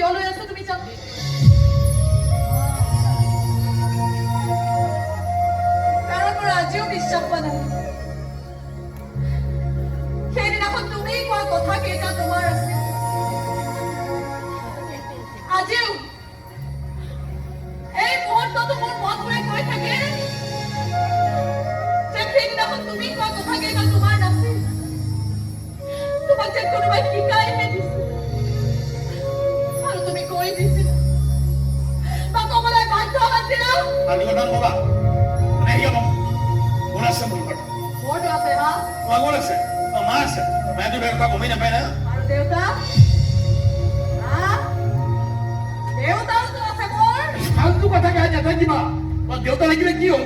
কিয় লৈ আছো তুমি জানো? কাৰণ মোৰ আজিও বিশ্বাস হোৱা নাই সেইদিনাখন তুমি কোৱা কথা কেইটা তোমাৰ আছিল। আজিও এই মুহূৰ্ততো মোৰ মনটোৱে কৈ থাকে যে সেইদিনাখন তুমি কোৱা কথা কেইটা তোমাৰ নাছিল। তোমাক যে কোনোবাই শিকাইহে দিছিল আৰু তুমি কৈ দিছিল বা ক'বলৈ বাধ্য হৈছিলা। আজি কথা নকবা মানে কি হ'ব? কোন আছে মোৰ ঘৰত? মোৰতো আছে হা? তোমাৰ কোন আছে? মা আছে। মায়েতো কথা গমেই নাপায় না। আৰু দেউতা দেউতাওতো আছে মোৰ। ফাল্টু কথা গাই নাথাকিবা। দেউতা লাগিলে কি হ'ল?